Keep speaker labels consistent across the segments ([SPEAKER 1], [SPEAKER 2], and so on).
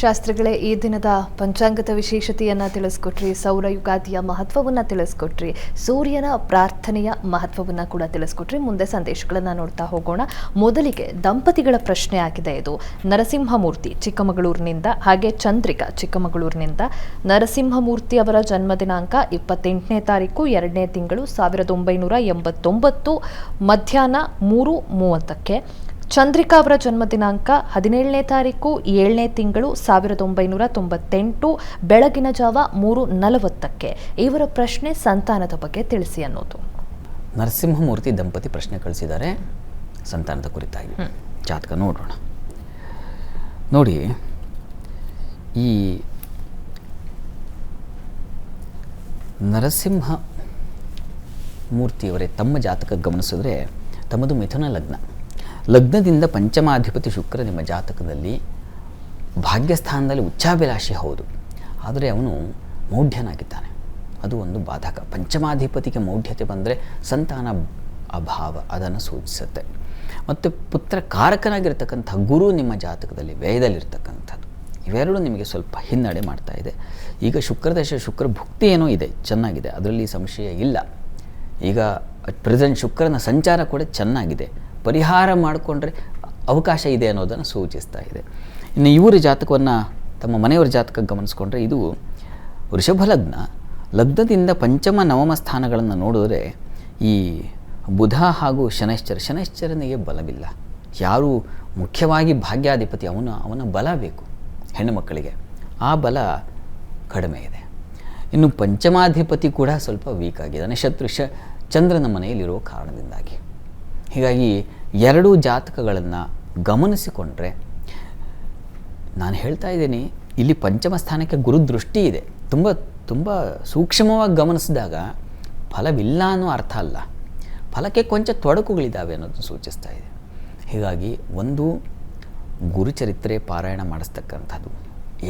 [SPEAKER 1] ಶಾಸ್ತ್ರಿಗಳೇ, ಈ ದಿನದ ಪಂಚಾಂಗದ ವಿಶೇಷತೆಯನ್ನು ತಿಳಿಸ್ಕೊಟ್ರಿ, ಸೌರ ಯುಗಾದಿಯ ಮಹತ್ವವನ್ನು ತಿಳಿಸ್ಕೊಟ್ರಿ, ಸೂರ್ಯನ ಪ್ರಾರ್ಥನೆಯ ಮಹತ್ವವನ್ನು ಕೂಡ ತಿಳಿಸ್ಕೊಟ್ರಿ. ಮುಂದೆ ಸಂದೇಶಗಳನ್ನು ನೋಡ್ತಾ ಹೋಗೋಣ. ಮೊದಲಿಗೆ ದಂಪತಿಗಳ ಪ್ರಶ್ನೆ ಆಗಿದೆ. ಇದು ನರಸಿಂಹಮೂರ್ತಿ ಚಿಕ್ಕಮಗಳೂರಿನಿಂದ, ಹಾಗೆ ಚಂದ್ರಿಕಾ ಚಿಕ್ಕಮಗಳೂರಿನಿಂದ. ನರಸಿಂಹಮೂರ್ತಿ ಅವರ ಜನ್ಮ ದಿನಾಂಕ 28ನೇ ತಾರೀಕು 2ನೇ ತಿಂಗಳು 1989 ಮಧ್ಯಾಹ್ನ 3:30. ಚಂದ್ರಿಕಾ ಅವರ ಜನ್ಮ ದಿನಾಂಕ 17ನೇ ತಾರೀಕು 7ನೇ ತಿಂಗಳು 1998 ಬೆಳಗಿನ ಜಾವ 3:40. ಇವರ ಪ್ರಶ್ನೆ ಸಂತಾನದ ಬಗ್ಗೆ ತಿಳಿಸಿ ಅನ್ನೋದು.
[SPEAKER 2] ನರಸಿಂಹಮೂರ್ತಿ ದಂಪತಿ ಪ್ರಶ್ನೆ ಕಳಿಸಿದ್ದಾರೆ ಸಂತಾನದ ಕುರಿತಾಗಿ. ಜಾತಕ ನೋಡೋಣ. ನೋಡಿ, ಈ ನರಸಿಂಹ ಮೂರ್ತಿಯವರೇ ತಮ್ಮ ಜಾತಕ ಗಮನಿಸಿದ್ರೆ ತಮ್ಮದು ಮಿಥುನ ಲಗ್ನದಿಂದ ಪಂಚಮಾಧಿಪತಿ ಶುಕ್ರ ನಿಮ್ಮ ಜಾತಕದಲ್ಲಿ ಭಾಗ್ಯಸ್ಥಾನದಲ್ಲಿ ಉಚ್ಚಾಭಿಲಾಷಿ ಹೌದು, ಆದರೆ ಅವನು ಮೌಢ್ಯನಾಗಿದ್ದಾನೆ. ಅದು ಒಂದು ಬಾಧಕ. ಪಂಚಮಾಧಿಪತಿಗೆ ಮೌಢ್ಯತೆ ಬಂದರೆ ಸಂತಾನ ಅಭಾವ ಅದನ್ನು ಸೂಚಿಸುತ್ತೆ. ಮತ್ತು ಪುತ್ರ ಕಾರಕನಾಗಿರ್ತಕ್ಕಂಥ ಗುರು ನಿಮ್ಮ ಜಾತಕದಲ್ಲಿ ವ್ಯಯದಲ್ಲಿರ್ತಕ್ಕಂಥದ್ದು, ಇವೆರಡು ನಿಮಗೆ ಸ್ವಲ್ಪ ಹಿನ್ನಡೆ ಮಾಡ್ತಾ ಇದೆ. ಈಗ ಶುಕ್ರದಶ ಶುಕ್ರ ಭುಕ್ತಿ ಏನೋ ಇದೆ, ಚೆನ್ನಾಗಿದೆ, ಅದರಲ್ಲಿ ಸಂಶಯ ಇಲ್ಲ. ಈಗ ಪ್ರೆಸೆಂಟ್ ಶುಕ್ರನ ಸಂಚಾರ ಕೂಡ ಚೆನ್ನಾಗಿದೆ, ಪರಿಹಾರ ಮಾಡಿಕೊಂಡ್ರೆ ಅವಕಾಶ ಇದೆ ಅನ್ನೋದನ್ನು ಸೂಚಿಸ್ತಾ ಇದೆ. ಇನ್ನು ಇವರ ಜಾತಕವನ್ನು, ತಮ್ಮ ಮನೆಯವರ ಜಾತಕ ಗಮನಿಸ್ಕೊಂಡ್ರೆ ಇದು ವೃಷಭ ಲಗ್ನದಿಂದ ಪಂಚಮ ನವಮ ಸ್ಥಾನಗಳನ್ನು ನೋಡಿದ್ರೆ ಈ ಬುಧ ಹಾಗೂ ಶನೈಶ್ಚರನಿಗೆ ಬಲವಿಲ್ಲ. ಯಾರು ಮುಖ್ಯವಾಗಿ ಭಾಗ್ಯಾಧಿಪತಿ ಅವನ ಬಲ ಬೇಕು ಹೆಣ್ಣು ಮಕ್ಕಳಿಗೆ, ಆ ಬಲ ಕಡಿಮೆ ಇದೆ. ಇನ್ನು ಪಂಚಮಾಧಿಪತಿ ಕೂಡ ಸ್ವಲ್ಪ ವೀಕ್ ಆಗಿದ್ದಾನೆ, ಚಂದ್ರನ ಮನೆಯಲ್ಲಿರೋ ಕಾರಣದಿಂದಾಗಿ. ಹೀಗಾಗಿ ಎರಡೂ ಜಾತಕಗಳನ್ನು ಗಮನಿಸಿಕೊಂಡ್ರೆ, ನಾನು ಹೇಳ್ತಾ ಇದ್ದೀನಿ, ಇಲ್ಲಿ ಪಂಚಮ ಸ್ಥಾನಕ್ಕೆ ಗುರುದೃಷ್ಟಿ ಇದೆ. ತುಂಬ ಸೂಕ್ಷ್ಮವಾಗಿ ಗಮನಿಸಿದಾಗ ಫಲವಿಲ್ಲ ಅನ್ನೋ ಅರ್ಥ ಅಲ್ಲ, ಫಲಕ್ಕೆ ಕೊಂಚ ತೊಡಕುಗಳಿದ್ದಾವೆ ಅನ್ನೋದನ್ನು ಸೂಚಿಸ್ತಾ ಇದೆ. ಹೀಗಾಗಿ ಒಂದು ಗುರುಚರಿತ್ರೆ ಪಾರಾಯಣ ಮಾಡಿಸ್ತಕ್ಕಂಥದ್ದು,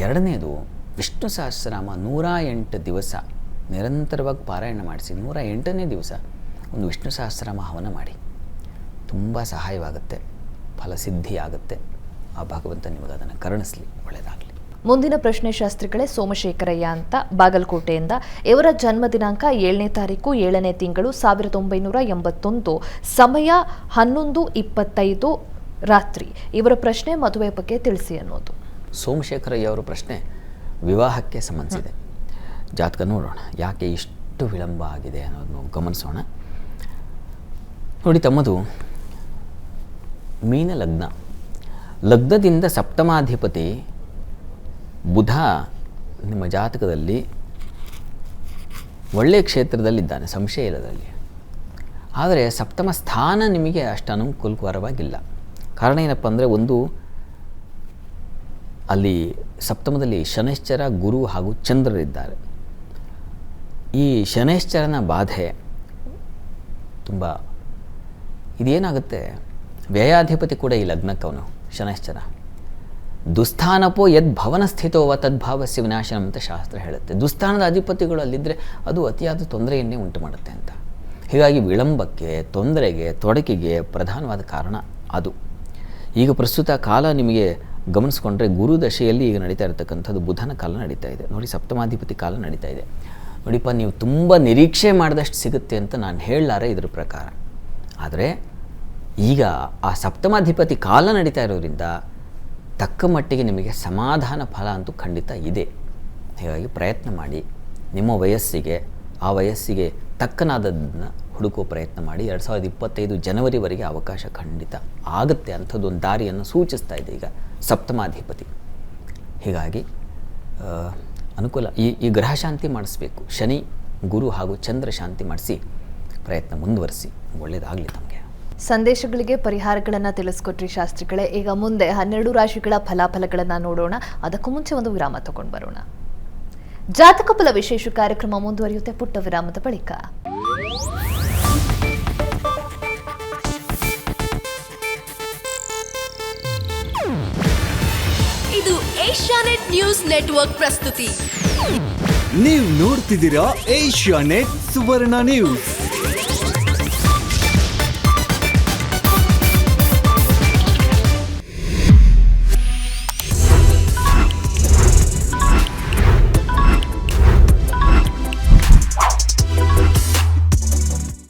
[SPEAKER 2] ಎರಡನೇದು ವಿಷ್ಣು ಸಹಸ್ರನಾಮ 108 ದಿವಸ ನಿರಂತರವಾಗಿ ಪಾರಾಯಣ ಮಾಡಿಸಿ 108ನೇ ದಿವಸ ಒಂದು ವಿಷ್ಣು ಸಹಸ್ರನಾಮ ಹವನ ಮಾಡಿ, ತುಂಬ ಸಹಾಯವಾಗುತ್ತೆ, ಫಲಸಿದ್ಧಿ ಆಗುತ್ತೆ. ಆ ಭಗವಂತ ನಿಮಗೆ ಅದನ್ನು ಕರುಣಿಸಲಿ, ಒಳ್ಳೆಯದಾಗಲಿ.
[SPEAKER 1] ಮುಂದಿನ ಪ್ರಶ್ನೆ ಶಾಸ್ತ್ರಿಗಳೇ, ಸೋಮಶೇಖರಯ್ಯ ಅಂತ ಬಾಗಲಕೋಟೆಯಿಂದ. ಇವರ ಜನ್ಮ ದಿನಾಂಕ 7ನೇ ತಾರೀಕು 7ನೇ ತಿಂಗಳು 1981, ಸಮಯ 11:25 ರಾತ್ರಿ. ಇವರ ಪ್ರಶ್ನೆ ಮದುವೆ ಬಗ್ಗೆ ತಿಳಿಸಿ ಅನ್ನೋದು.
[SPEAKER 2] ಸೋಮಶೇಖರಯ್ಯ ಅವರ ಪ್ರಶ್ನೆ ವಿವಾಹಕ್ಕೆ ಸಂಬಂಧಿಸಿದೆ. ಜಾತಕ ನೋಡೋಣ, ಯಾಕೆ ಇಷ್ಟು ವಿಳಂಬ ಆಗಿದೆ ಅನ್ನೋದನ್ನು ಗಮನಿಸೋಣ. ನೋಡಿ, ತಮ್ಮದು ಮೀನ ಲಗ್ನದಿಂದ ಸಪ್ತಮಾಧಿಪತಿ ಬುಧ ನಿಮ್ಮ ಜಾತಕದಲ್ಲಿ ಒಳ್ಳೆಯ ಕ್ಷೇತ್ರದಲ್ಲಿದ್ದಾನೆ, ಸಂಶಯ ಇಲ್ಲದಲ್ಲಿ. ಆದರೆ ಸಪ್ತಮ ಸ್ಥಾನ ನಿಮಗೆ ಅಷ್ಟು ಅನುಕೂಲಕರವಾಗಿಲ್ಲ. ಕಾರಣ ಏನಪ್ಪ ಅಂದರೆ, ಒಂದು ಅಲ್ಲಿ ಸಪ್ತಮದಲ್ಲಿ ಶನೈಶ್ಚರ, ಗುರು ಹಾಗೂ ಚಂದ್ರರಿದ್ದಾರೆ. ಈ ಶನೈಶ್ಚರನ ಬಾಧೆ ತುಂಬ ಇದೇನಾಗುತ್ತೆ, ವ್ಯಯಾಧಿಪತಿ ಕೂಡ ಈ ಲಗ್ನಕ್ಕವನು ಶನೈಶ್ಚರ. ದುಸ್ಥಾನಪೋ ಯದ್ ಭವನ ಸ್ಥಿತೋವ ತದ್ಭಾವಸ್ಯ ವಿನಾಶನ ಅಂತ ಶಾಸ್ತ್ರ ಹೇಳುತ್ತೆ. ದುಸ್ಥಾನದ ಅಧಿಪತಿಗಳು ಅಲ್ಲಿದ್ದರೆ ಅದು ಅತಿಯಾದ ತೊಂದರೆಯನ್ನೇ ಉಂಟು ಮಾಡುತ್ತೆ ಅಂತ. ಹೀಗಾಗಿ ವಿಳಂಬಕ್ಕೆ, ತೊಂದರೆಗೆ, ತೊಡಕಿಗೆ ಪ್ರಧಾನವಾದ ಕಾರಣ ಅದು. ಈಗ ಪ್ರಸ್ತುತ ಕಾಲ ನಿಮಗೆ ಗಮನಿಸ್ಕೊಂಡ್ರೆ ಗುರು ದಶೆಯಲ್ಲಿ ಈಗ ನಡೀತಾ ಇರತಕ್ಕಂಥದ್ದು ಬುಧನ ಕಾಲ ನಡೀತಾ ಇದೆ. ನೋಡಿ, ಸಪ್ತಮಾಧಿಪತಿ ಕಾಲ ನಡೀತಾ ಇದೆ. ನೋಡಿಪ್ಪ, ನೀವು ತುಂಬ ನಿರೀಕ್ಷೆ ಮಾಡಿದಷ್ಟು ಸಿಗುತ್ತೆ ಅಂತ ನಾನು ಹೇಳಲಾರೆ ಇದರ ಪ್ರಕಾರ. ಆದರೆ ಈಗ ಆ ಸಪ್ತಮಾಧಿಪತಿ ಕಾಲ ನಡೀತಾ ಇರೋದ್ರಿಂದ ತಕ್ಕ ಮಟ್ಟಿಗೆ ನಿಮಗೆ ಸಮಾಧಾನ ಫಲ ಅಂತೂ ಖಂಡಿತ ಇದೆ. ಹೀಗಾಗಿ ಪ್ರಯತ್ನ ಮಾಡಿ, ನಿಮ್ಮ ವಯಸ್ಸಿಗೆ, ಆ ವಯಸ್ಸಿಗೆ ತಕ್ಕನಾದದನ್ನು ಹುಡುಕೋ ಪ್ರಯತ್ನ ಮಾಡಿ. 2025 ಜನವರಿವರೆಗೆ ಅವಕಾಶ ಖಂಡಿತ ಆಗುತ್ತೆ ಅಂಥದ್ದೊಂದು ದಾರಿಯನ್ನು ಸೂಚಿಸ್ತಾ ಇದೆ ಈಗ ಸಪ್ತಮಾಧಿಪತಿ. ಹೀಗಾಗಿ ಅನುಕೂಲ. ಈ ಗ್ರಹ ಶಾಂತಿ ಮಾಡಿಸ್ಬೇಕು, ಶನಿ, ಗುರು ಹಾಗೂ ಚಂದ್ರ ಶಾಂತಿ ಮಾಡಿಸಿ ಪ್ರಯತ್ನ ಮುಂದುವರಿಸಿ, ಒಳ್ಳೆಯದಾಗಲಿ ತಮಗೆ.
[SPEAKER 1] ಸಂದೇಶಗಳಿಗೆ ಪರಿಹಾರಗಳನ್ನು ತಿಳಿಸ್ಕೊಟ್ರಿ ಶಾಸ್ತ್ರಿಗಳೇ. ಈಗ ಮುಂದೆ 12 ರಾಶಿಗಳ ಫಲಾಫಲಗಳನ್ನು ನೋಡೋಣ. ಅದಕ್ಕೂ ಮುಂಚೆ ಒಂದು ವಿರಾಮ ತಗೊಂಡು ಬರೋಣ. ಜಾತಕ ಫಲ ವಿಶೇಷ ಕಾರ್ಯಕ್ರಮ ಮುಂದುವರಿಯುತ್ತೆ ಪುಟ್ಟ ವಿರಾಮದ ಬಳಿಕ.
[SPEAKER 3] ಇದು ಏಷ್ಯಾನೆಟ್ ನ್ಯೂಸ್ ನೆಟ್ವರ್ಕ್ ಪ್ರಸ್ತುತಿ.
[SPEAKER 4] ನೀವು ನೋಡ್ತಿದ್ದೀರಾ ಏಷ್ಯಾನೆಟ್ ಸುವರ್ಣ ನ್ಯೂಸ್.